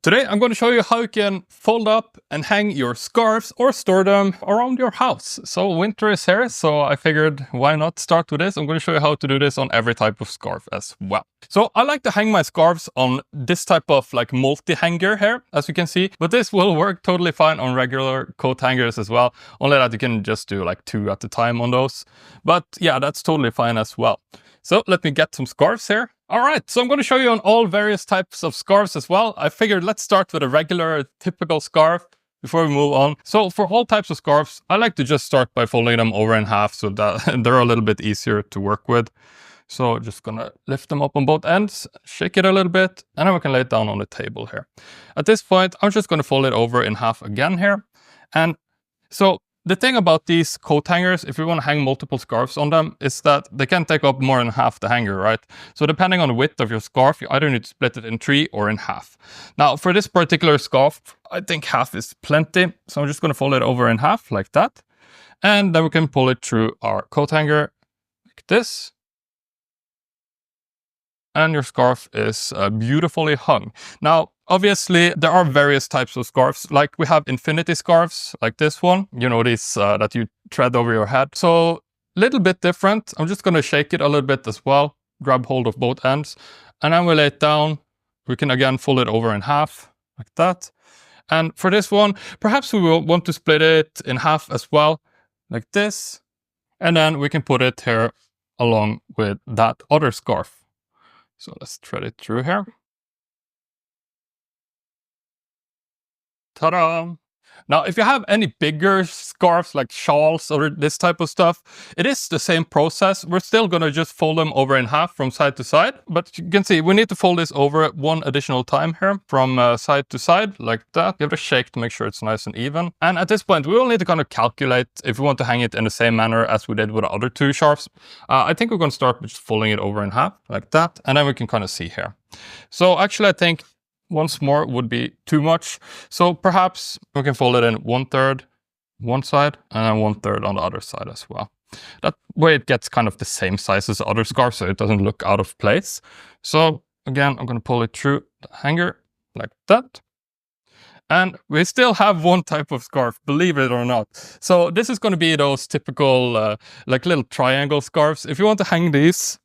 Today I'm going to show you how you can fold up and hang your scarves or store them around your house. So winter is here, so I figured why not start with this. I'm going to show you how to do this on every type of scarf as well. So I like to hang my scarves on this type of like multi-hanger here, as you can see, but this will work totally fine on regular coat hangers as well. Only that you can just do like 2 at a time on those. But yeah, that's totally fine as well. So let me get some scarves here. All right, so I'm going to show you on all various types of scarves as well. I figured let's start with a regular, typical scarf before we move on. So for all types of scarves, I like to just start by folding them over in half so that they're a little bit easier to work with. So just gonna lift them up on both ends, shake it a little bit, and then we can lay it down on the table here. At this point, I'm just gonna fold it over in half again here. And so the thing about these coat hangers, if you want to hang multiple scarves on them, is that they can take up more than half the hanger, right? So depending on the width of your scarf, you either need to split it in 3 or in half. Now, for this particular scarf, I think half is plenty. So I'm just going to fold it over in half like that. And then we can pull it through our coat hanger like this. And your scarf is beautifully hung. Now, obviously, there are various types of scarves. Like we have infinity scarves, like this one. You know, these that you thread over your head. So a little bit different. I'm just going to shake it a little bit as well. Grab hold of both ends. And then we lay it down. We can again fold it over in half, like that. And for this one, perhaps we will want to split it in half as well, like this. And then we can put it here along with that other scarf. So let's thread it through here. Ta-da! Now, if you have any bigger scarves like shawls or this type of stuff, it is the same process. We're still going to just fold them over in half from side to side. But you can see we need to fold this over one additional time here from side to side like that. Give it a shake to make sure it's nice and even. And at this point, we will need to kind of calculate if we want to hang it in the same manner as we did with the other 2 scarves. I think we're going to start with just folding it over in half like that. And then we can kind of see here. So actually, I think once more would be too much. So perhaps we can fold it in 1/3 one side and then 1/3 on the other side as well. That way it gets kind of the same size as the other scarf so it doesn't look out of place. So again, I'm going to pull it through the hanger like that. And we still have one type of scarf, believe it or not. So this is going to be those typical like little triangle scarves. If you want to hang these,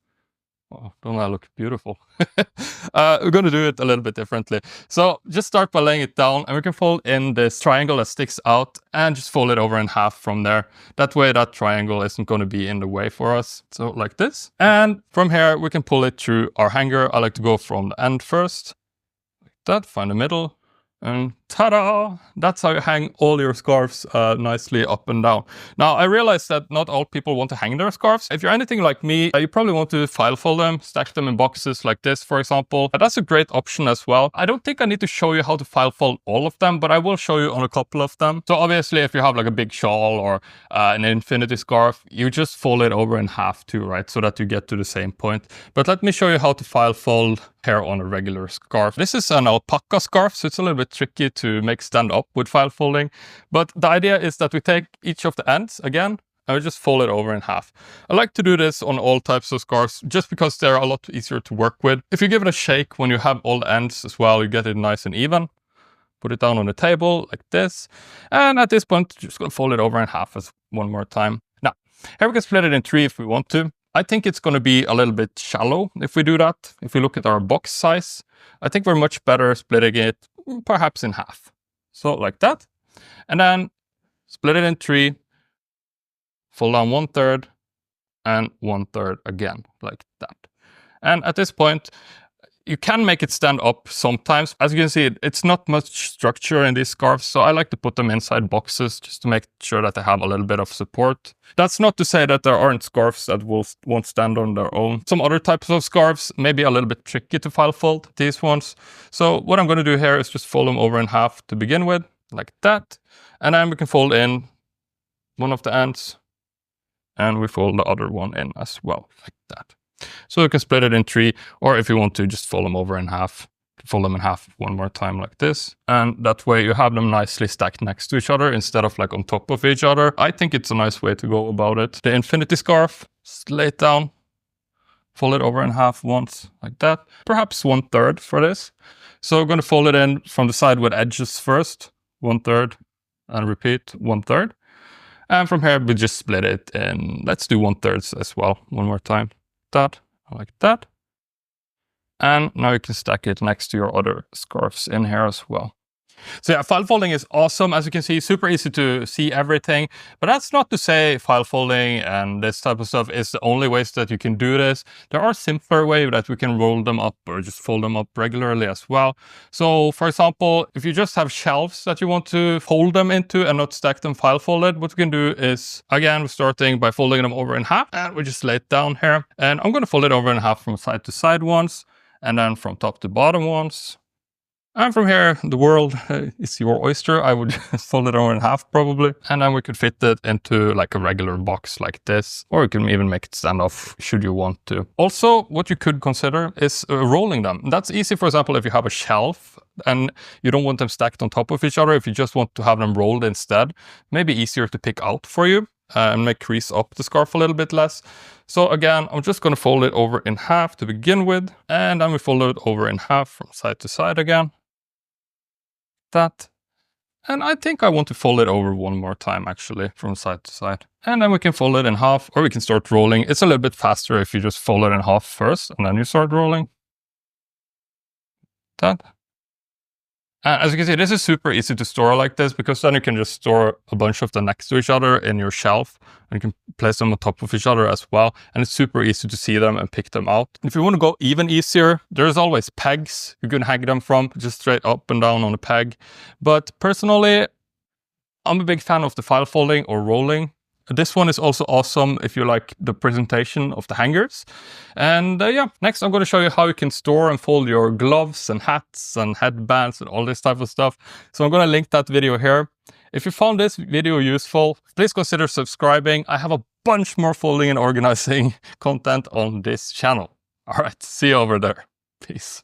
oh, don't I look beautiful? We're going to do it a little bit differently. So just start by laying it down and we can fold in this triangle that sticks out and just fold it over in half from there. That way that triangle isn't going to be in the way for us. So like this. And from here we can pull it through our hanger. I like to go from the end first. Like that, find the middle. And ta-da! That's how you hang all your scarves nicely up and down. Now, I realize that not all people want to hang their scarves. If you're anything like me, you probably want to file fold them, stack them in boxes like this, for example. That's a great option as well. I don't think I need to show you how to file fold all of them, but I will show you on a couple of them. So obviously, if you have like a big shawl or an infinity scarf, you just fold it over in half too, right? So that you get to the same point. But let me show you how to file fold here on a regular scarf. This is an alpaca scarf, so it's a little bit tricky to make stand up with file folding. But the idea is that we take each of the ends again, and we just fold it over in half. I like to do this on all types of scarves, just because they're a lot easier to work with. If you give it a shake when you have all the ends as well, you get it nice and even. Put it down on the table like this. And at this point, just gonna fold it over in half as one more time. Now, here we can split it in 3 if we want to. I think it's going to be a little bit shallow if we do that. If we look at our box size, I think we're much better splitting it perhaps in half. So like that. And then split it in 3, fold down 1/3 and 1/3 again like that. And at this point, you can make it stand up sometimes. As you can see, it's not much structure in these scarves, so I like to put them inside boxes just to make sure that they have a little bit of support. That's not to say that there aren't scarves that won't stand on their own. Some other types of scarves may be a little bit tricky to file fold, these ones. So what I'm going to do here is just fold them over in half to begin with, like that. And then we can fold in one of the ends, and we fold the other one in as well, like that. So you can split it in 3, or if you want to, just fold them over in half. Fold them in half one more time like this. And that way you have them nicely stacked next to each other instead of like on top of each other. I think it's a nice way to go about it. The infinity scarf, just lay it down, fold it over in half once like that. Perhaps 1/3 for this. So we're going to fold it in from the side with edges first, 1/3, and repeat 1/3. And from here, we just split it in, let's do 1/3 as well, one more time. That, like that. And now you can stack it next to your other scarves in here as well. So yeah, file folding is awesome. As you can see, super easy to see everything. But that's not to say file folding and this type of stuff is the only ways that you can do this. There are simpler ways that we can roll them up or just fold them up regularly as well. So for example, if you just have shelves that you want to fold them into and not stack them file folded, what we can do is, again, we're starting by folding them over in half, and we just lay it down here. And I'm going to fold it over in half from side to side once, and then from top to bottom once. And from here, the world is your oyster. I would fold it over in half probably. And then we could fit it into like a regular box like this. Or you can even make it stand off should you want to. Also, what you could consider is rolling them. That's easy, for example, if you have a shelf and you don't want them stacked on top of each other. If you just want to have them rolled instead, maybe easier to pick out for you. And make crease up the scarf a little bit less. So again, I'm just going to fold it over in half to begin with. And then we fold it over in half from side to side again. That. And I think I want to fold it over one more time actually from side to side. And then we can fold it in half, or we can start rolling. It's a little bit faster if you just fold it in half first and then you start rolling. That. And as you can see, this is super easy to store like this, because then you can just store a bunch of them next to each other in your shelf, and you can place them on top of each other as well. And it's super easy to see them and pick them out. If you want to go even easier, there's always pegs you can hang them from, just straight up and down on a peg. But personally, I'm a big fan of the file folding or rolling. This one is also awesome if you like the presentation of the hangers. And yeah, next I'm going to show you how you can store and fold your gloves and hats and headbands and all this type of stuff. So I'm going to link that video here. If you found this video useful, please consider subscribing. I have a bunch more folding and organizing content on this channel. All right, see you over there. Peace.